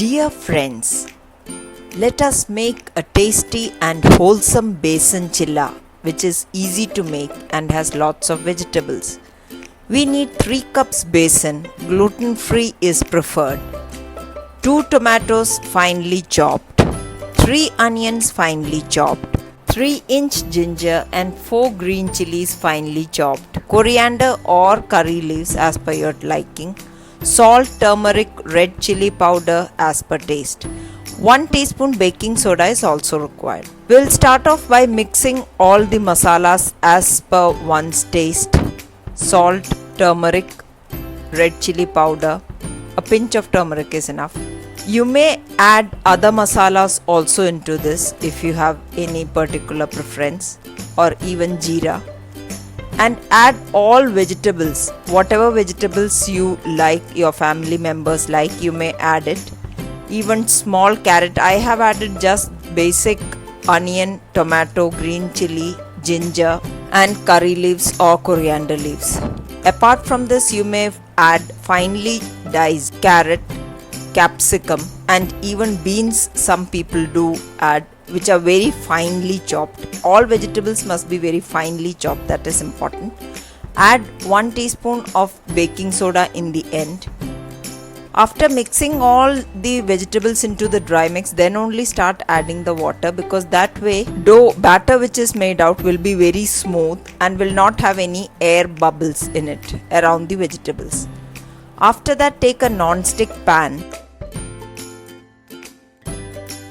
Dear friends, let us make a tasty and wholesome besan chilla, which is easy to make and has lots of vegetables. We need 3 cups besan, gluten-free is preferred, 2 tomatoes finely chopped, 3 onions finely chopped, 3-inch ginger and 4 green chilies finely chopped, coriander or curry leaves as per your liking, salt, turmeric, red chili powder as per taste. 1 teaspoon baking soda is also required. We'll start off by mixing all the masalas as per one's taste. Salt, turmeric, red chili powder, a pinch of turmeric is enough. You may add other masalas also into this if you have any particular preference, or even jeera. And add all vegetables, whatever vegetables you like, your family members like, you may add it. Even small carrot, I have added just basic onion, tomato, green chili, ginger and curry leaves or coriander leaves. Apart from this, you may add finely diced carrot, capsicum and even beans. Some people do add, which are very finely chopped. All vegetables must be very finely chopped, that is important. Add 1 teaspoon of baking soda in the end. After mixing all the vegetables into the dry mix, then only start adding the water, because that way dough batter which is made out will be very smooth and will not have any air bubbles in it around the vegetables. After that, take a non-stick pan.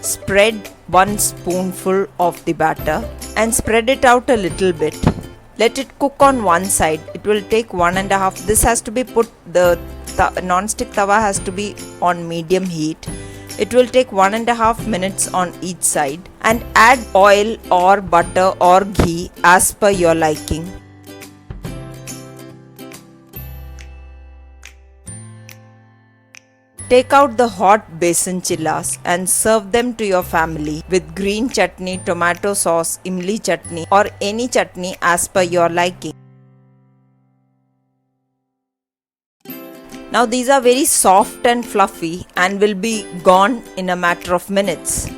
Spread 1 spoonful of the batter and spread it out a little bit. Let it cook on one side. It will take 1.5. This has to be put, the non-stick tawa has to be on medium heat. It will take 1.5 minutes on each side, and add oil or butter or ghee as per your liking. Take out the hot besan chillas and serve them to your family with green chutney, tomato sauce, imli chutney or any chutney as per your liking. Now these are very soft and fluffy and will be gone in a matter of minutes.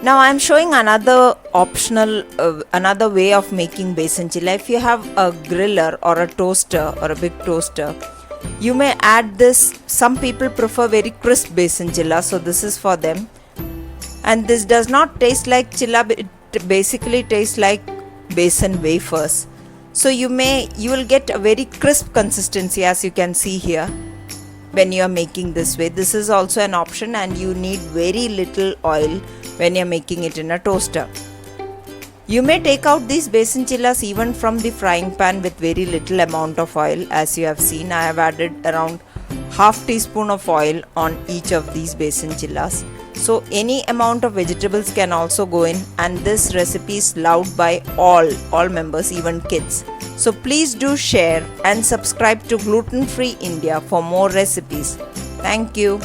Now I am showing another optional, another way of making besan chilla. If you have a griller or a toaster or a big toaster, you may add this. Some people prefer very crisp besan chilla, so this is for them. And this does not taste like chilla, it basically tastes like besan wafers. So you will get a very crisp consistency, as you can see here when you are making this way. This is also an option, and you need very little oil when you are making it in a toaster. You may take out these besan chillas even from the frying pan with very little amount of oil. As you have seen, I have added around half teaspoon of oil on each of these besan chillas. So any amount of vegetables can also go in, and this recipe is loved by all members, even kids. So please do share and subscribe to Gluten Free India for more recipes. Thank you.